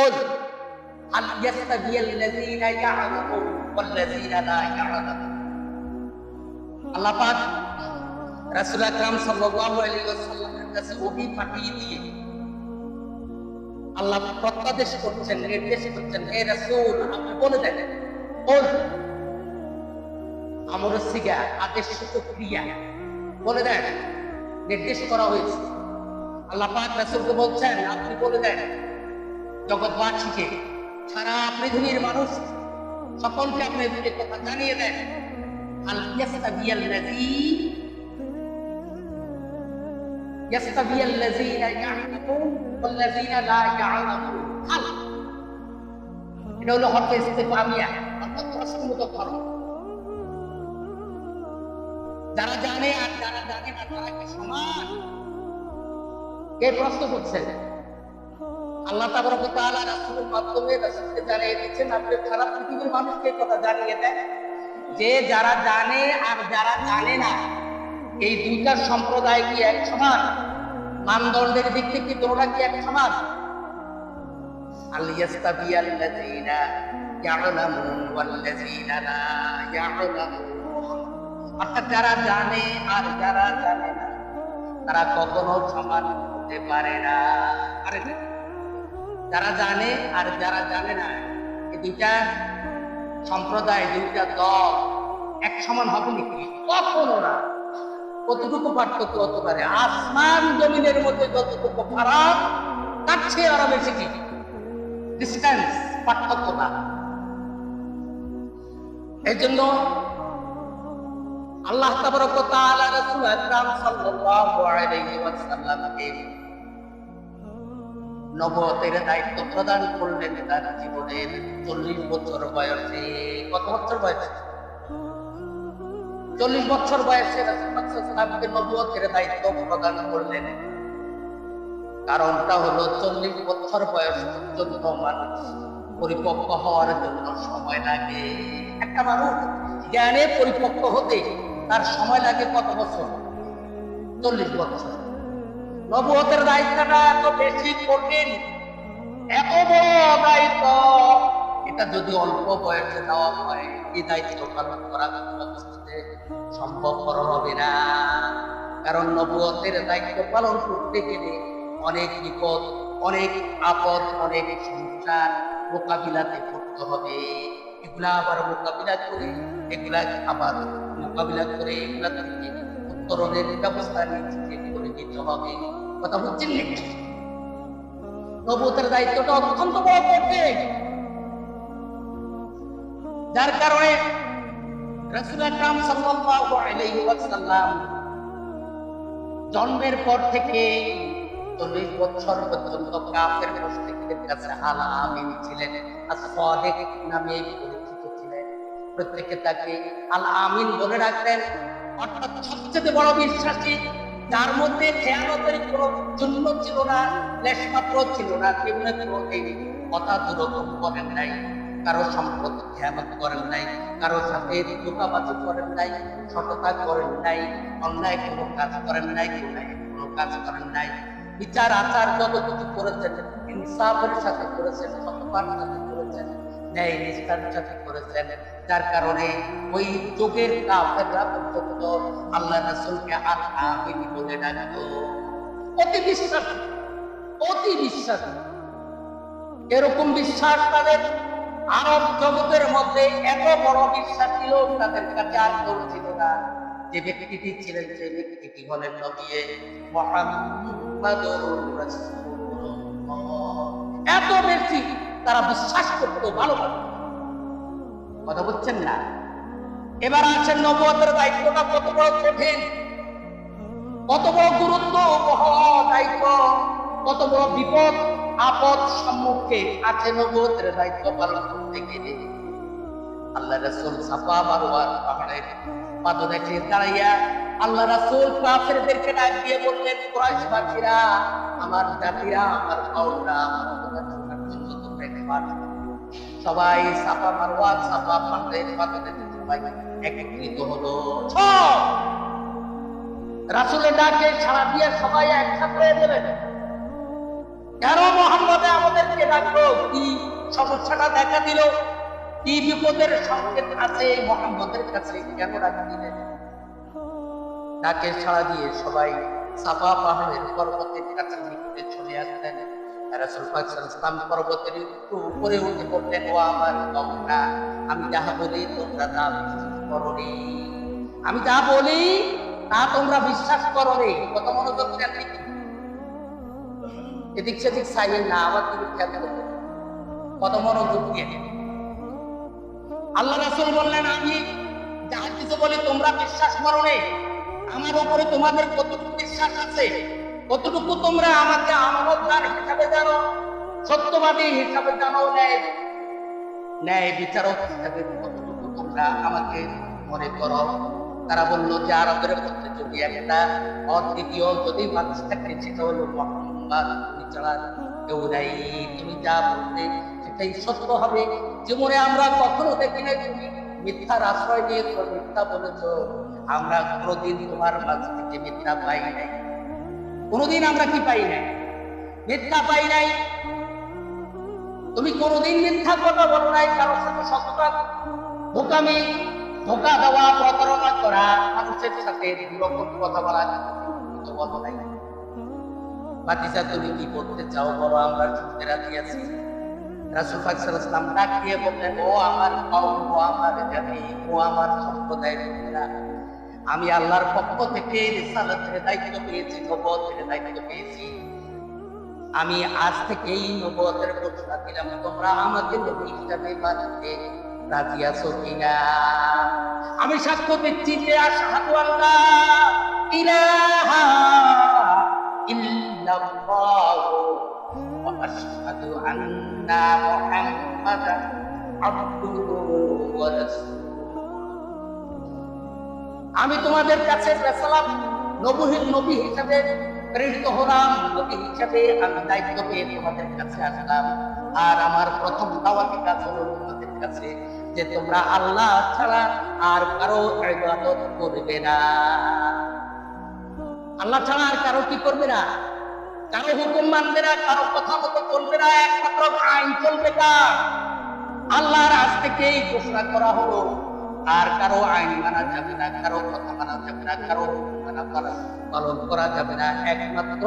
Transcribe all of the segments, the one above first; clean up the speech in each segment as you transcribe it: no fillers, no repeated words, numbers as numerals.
قل هل يستوي الذين يعلمون والذين لا يعلمون আল্লাহ পাক রাসূল আকরাম সাল্লাল্লাহু আলাইহি ওয়াসাল্লামের কাছে ওহী পাঠিয়ে দিয়ে আল্লাহ প্রত্যাদেশ করছেন, নির্দেশ করছেন, হে রাসূল আপনি বলে দেন, বল আমর সিগা আদেশ ক্রিয়া বলে দেন, নির্দেশ করা হয়েছে। আল্লাহ পাক রাসূলকে বলছেন আপনি বলে দেন জগৎবাসীকে, সারা পৃথিবীর মানুষ সকলকে আপনি এই কথা জানিয়ে দেন, আল ইয়াস্তাবিয়াল্লাযীনা ইয়া'লামুন ওয়াল্লাযীনা লা ইয়া'লামুন। এটা হলো হরফে ইস্তিফহামিয়া, অর্থাৎ প্রশ্নবোধক হরফ। যারা জানে আর যারা জানে না তারা কি সমান? কে প্রশ্ন করছেন? আল্লাহ তাবারক ওয়া তাআলা রাসূলের মাধ্যমে রাসূলকে জানিয়ে দিচ্ছেন, আপনি সারা পৃথিবীর মানুষকে কথা জানিয়ে দেন যে যারা জানে আর যারা জানে না এই দুইটা সম্প্রদায় কি এক সমান? মানদণ্ডের দিক থেকে তোমরা কি এক সমান? আল ইয়াস্তাবিয়াল্লাযীনা ইয়া'লামুন ওয়াল্লাযীনা লা ইয়া'লামুন। অর্থাৎ যারা জানে আর যারা জানে না তারা কখনো সমান হতে পারে না। আরে যারা জানে আর যারা জানে না এই দুইটা সম্প্রদায়, দুইটা দল এক সমান হবে নাকি? কখনো না। কতটুকু পার্থক্য হতে পারে? আসমান জমিনের মধ্যে যতটুকু ফারাক, তার চেয়ে আরো বেশি কি ডিস্টেন্স, পার্থক্য না। এই জন্য আল্লাহ তাবারক ওয়া তাআলা রাসূল আকরাম সাল্লাল্লাহু আলাইহি ওয়াসাল্লামকে নবুয়তের দায়িত্ব প্রদান করলেন তার জীবনের 40 বছর বয়সে। কত বছর বয়সে? 40 বছর বয়সে রাসূল সাল্লাল্লাহু নবুয়তের দায়িত্ব প্রদান করলেন। কারণটা হলো 40 বছর বয়স পর্যন্ত মানুষ পরিপক্ক হওয়ার জন্য সময় লাগে। একটা মানুষ জ্ঞানে পরিপক্ক হতে তার সময় লাগে কত বছর? 40 বছর। নবুয়তের দায়িত্বটা এত বেশি কঠিন, এত বড় দায়িত্ব, এটা যদি অল্প বয়সে দেওয়া হয় এই দায়িত্ব পালন করা সম্ভবপর হবে না। কারণ নবুয়তের দায়িত্ব পালন করতে গেলে অনেক বিপদ, অনেক আপদ, অনেক সমস্যার মোকাবিলাতে করতে হবে। এগুলা আবার মোকাবিলা করে এগুলা থেকে উত্তরণের ব্যবস্থা নিজেকে করে নিতে হবে। কথা বুঝছেন নাকি? নবুয়তের দায়িত্বটা অত্যন্ত বড় কঠিন, যার কারণে রাসূল আকরাম সাল্লাল্লাহু আলাইহি ওয়াসাল্লাম জন্মের পর থেকে 40 বছর পর্যন্ত কাফের মুশরিকদের কাছে আল আমিন ছিলেন, as-সাদিক নামে পরিচিত ছিলেন। প্রত্যেকে তাকে আল আমিন বলে রাখতেন, অর্থাৎ সবচেয়ে বড় বিশ্বাসী, যার মধ্যে খেয়ানতের কোনো জন্য ছিল না, লেশমাত্র ছিল না। কেমনে কোনোদিন কথা দুরকম করেন নাই, কারো সম্পদ খেয়ানত করেন নাই, কারো সাথে ধোঁকাবাজি করেন নাই, সততা করেন নাই, অন্যায় কোনো কাজ করেন নাই, কোনো কাজ করেন নাই। বিচার আচার যত কিছু করেছেন ইনসাফের সাথে করেছেন, সততার সাথে করেছেন, ন্যায় নিষ্ঠার সাথে করেছেন। যার কারণে ওই যুগের কাফেররা পর্যন্ত আল্লাহ রাসূলকে আল আমিন বলে ডাকতো। অতি বিশ্বাসী, অতি বিশ্বাসী। এরকম বিশ্বাস তাদের আরব জগতের মধ্যে এত বড় বিশ্বাস ছিল, তাদের কাছে আর কেউ ছিল না। যে ব্যক্তিটি ছিলেন সেই ব্যক্তিটি হলেন নবী মুহাম্মাদুর রাসূলুল্লাহ। এত বেশি তারা বিশ্বাস করতো, ভালোবাসত। কথা বুঝছেন না? এবার আছেন নবুয়তের দায়িত্বটা কত বড় কঠিন, কত বড় গুরুত্ব বহ দায়িত্ব, কত বড় বিপদ আপদ সম্মুখে আছে নবুয়তের দায়িত্ব পালন করতে গেলে। আল্লাহ রাসূল সাফা মারওয়ার পাহাড়ের পাদদেশে দাঁড়াইয়া আল্লাহ রাসূল কাফেরদেরকে ডাক দিয়ে বললেন, কুরাইশবাসীরা, আমার জাতিরা, আমার কওমরা, আমার কথা শোনার জন্য তোমরা একবার সবাই সাফা মারওয়া, সাফা পাহাড়ের পাদদেশে সবাই একত্রিত হলো। রাসূলের ডাকে সাড়া দিয়ে সবাই একসাথে হয়ে গেলেন। কেন মোহাম্মদে আমাদেরকে ডাকলো? কি সমস্যাটা দেখা দিল? কি বিপদের সংকেত আছে মোহাম্মদের কাছে? কেন ডাকা দিলেন? ডাকে সাড়া দিয়ে সবাই সাফা পাহাড়ের পর্বতের কাছে নিকটে চলে আসলেন। রাসূল পাক সাল্লাল্লাহু আলাইহি ওয়াসাল্লাম পর্বতের একটু উপরে উঠে বললেন, ও আমার কওমরা, আমি যাহা বলি তোমরা তা বিশ্বাস করোনি। আমি যা বলি তা তোমরা বিশ্বাস করোনি। কত মনোযোগ দেন নাকি? এদিক সেদিক চাইলেন না, আমার দিকে খেয়াল করবেন। কত মনোযোগ দিয়ে আল্লাহ রাসূল বললেন, আমি যাহা কিছু বলি তোমরা বিশ্বাস করোনি। আমার উপরে তোমাদের কতটুকু বিশ্বাস আছে? কতটুকু তোমরা আমাকে আমানতদার হিসাবে জানো, সত্যবাদী হিসাবে জানো, ন্যায় বিচারক হিসাবে কতটুকু তোমরা আমাকে মনে করো? তারা বলল যে আরবের মধ্যে যদি একটা অদ্বিতীয় যদি মানুষ থাকে সেটা হলো মুহাম্মদ, তুমি ছাড়া কেউ নাই। তুমি যা বলতে সেটাই সত্য হবে। জীবনে আমরা কখনো দেখি নাই তুমি মিথ্যার আশ্রয় নিয়েছ, মিথ্যা বলেছ। আমরা কোনোদিন তোমার মাঝ থেকে মিথ্যা পাই নাই। কোনোদিন আমরা কি পাই নাই? মিথ্যা পাই নাই। তুমি কোনোদিন মিথ্যা কথা বলো নাই, কারোর সাথে সততা, ধোকামি, ধোকা দেওয়া, প্রতারণা করা, মানুষের সাথে দুরকম কথা বলা বলো নাই। বাতিজা তুমি কি বলতে চাও বলো, আমরা শুনতে রাজি আছি। রাসূল পাক সাল্লাল্লাহু আলাইহি ওয়াসাল্লাম ডাক দিয়ে বললেন, ও আমার কওম, ও আমার জাতি, ও আমার সম্প্রদায়ের লোকেরা, আমি আল্লাহর পক্ষ থেকে রিসালাতের দায়িত্ব পেয়েছি, নবুয়তের দায়িত্ব পেয়েছি। আমি আজ থেকেই নবুয়তের ঘোষণা দিলাম, তোমরা আমাকে নবী হিসাবে মানতে রাজি আছো কিনা? আমি সাক্ষ্য দিচ্ছি যে আশহাদু আল্লা ইলাহা ইল্লাল্লাহু ওয়া আশহাদু আন্না মুহাম্মাদান আবদুহু ওয়া রাসূলুহু। আমি তোমাদের কাছে রাসূল, নবী হিসাবে প্রেরিত হলাম, নবী হিসাবে আমি দায়িত্ব পেয়ে তোমাদের কাছে আসলাম। আর আমার প্রথম দাওয়াতি কাজ হলো তোমাদের কাছে যে তোমরা আল্লাহ ছাড়া আর কারো ইবাদত করবে না। আল্লাহ ছাড়া আর কারো কি করবে না? কারো হুকুম মানবে না, কারো কথা মতো চলবে না, একমাত্র আইন চলবে কার? আল্লাহর আজ থেকেই ঘোষণা করা হলো, আর কারো আইন মানা যাবে না, কারো কথা মানা যাবে না, কারো পালন করা যাবে না। একমাত্র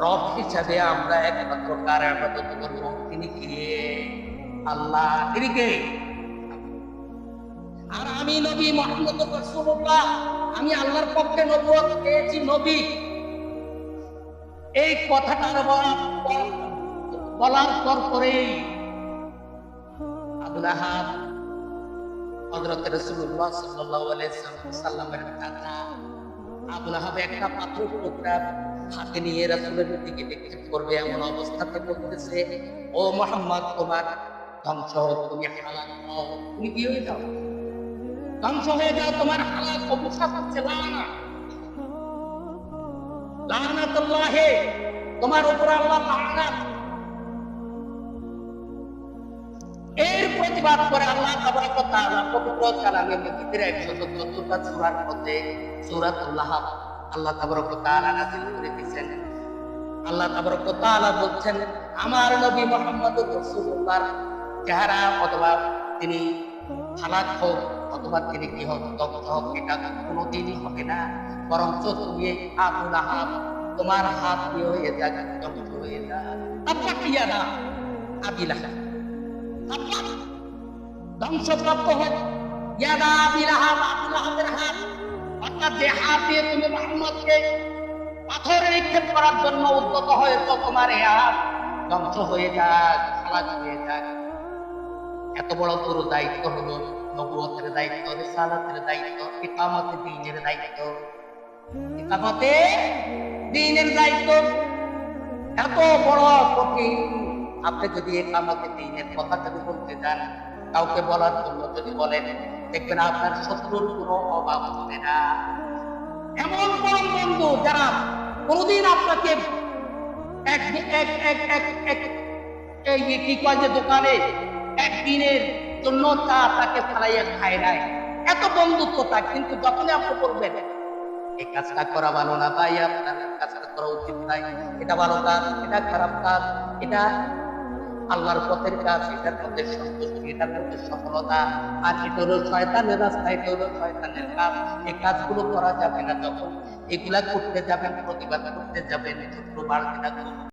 রব হিসাবে আমরা একমাত্র কার ইবাদত করব? তিনি কে? আল্লাহ। তিনি কে? আর আমি নবী মুহাম্মদুর রাসূলুল্লাহ, আমি আল্লাহর পক্ষে নবুয়ত পেয়েছি, নবী। এই কথাটার বলার পর পরেই আবু লাহাব হযরত রাসূলুল্লাহ সাল্লাল্লাহু আলাইহি সাল্লামের চাচা আবু লাহাব একটা পাথর টুকরা হাতে নিয়ে রাসূলের দিকে নিক্ষেপ করবে, এমন অবস্থাতে বলতেছে, ও মুহাম্মদ, তোমার ধ্বংস হোক, তুমি হালাক হও, তুমি কি হয়ে যাও, ধ্বংস হয়ে যাও, তোমার হালাক অবস্থা হচ্ছে লানা, লানাতুল্লাহ, তোমার উপর আল্লাহ লানাত। এর প্রতিবাদ করে আল্লাহ তাবারাক ওয়া তাআলা পবিত্র কালামে মাজিদের 174টা সূরার মধ্যে সূরাতুল লাহাব আল্লাহ তাবারাক ওয়া তাআলা নাযিল করে দিয়েছেন। আল্লাহ তাবারাক ওয়া তাআলা বলছেন, আমার নবী মুহাম্মদুর রাসূলুল্লাহর চেহারা অথবা তিনি হালাক হোক অথবা তিনি কি হোক, ধ্বংস হোক, এটা কোনোদিনই হবে না। বরঞ্চ তুমি আবু লাহাব, তোমার হাত দিয়ে হয়ে যাক, ধ্বংস হয়ে যাক। আপনার কিয়া না আবি লাহাব, আপনার ধ্বংসপ্রাপ্ত হোক। ইয়াদা আবি লাহাব, আবু লাহাবের হাত, অর্থাৎ যে হাত দিয়ে তুমি মুহাম্মদকে পাথরে নিক্ষেপ করার জন্য উদ্যত হয়েছ, তোমার এই হাত ধ্বংস হয়ে যাক, হালাক হয়ে যাক। এত বড় পুরো দায়িত্ব হলো নবুয়তের দায়িত্ব, রিসালাতের দায়িত্ব, ইকামতে দ্বীনের দায়িত্ব, ইকামতে দ্বীনের দায়িত্ব। এত বড় কঠিন। আপনি যদি ইকামতে দ্বীনের কথা যদি বলতে যান, কাউকে বলার জন্য যদি বলেন, দেখবেন আপনার শত্রুর কোনো অভাব হবে না। এমন পরম বন্ধু যারা কোনদিন আপনাকে কি কয় যে দোকানে একদিনের জন্য চা তাকে ফালাইয়া খায় নাই, এত বন্ধুত্বতা। কিন্তু যখনই আপনি বলবেন এই কাজটা করা ভালো না ভাই, আপনার কাজটা করা উচিত নাই। এটা ভালো কাজ, এটা খারাপ কাজ, এটা আল্লাহর পথের কাজ, এটার মধ্যে সন্তুষ্টি, এটার মধ্যে সফলতা। আর এটা হলো শয়তানের রাস্তা, এটা হলো শয়তানের কাজ। এই কাজগুলো করা যাবে না। যখন এগুলা করতে যাবেন, প্রতিবাদ করতে যাবেন, ছোট বাড়তে থাকুন।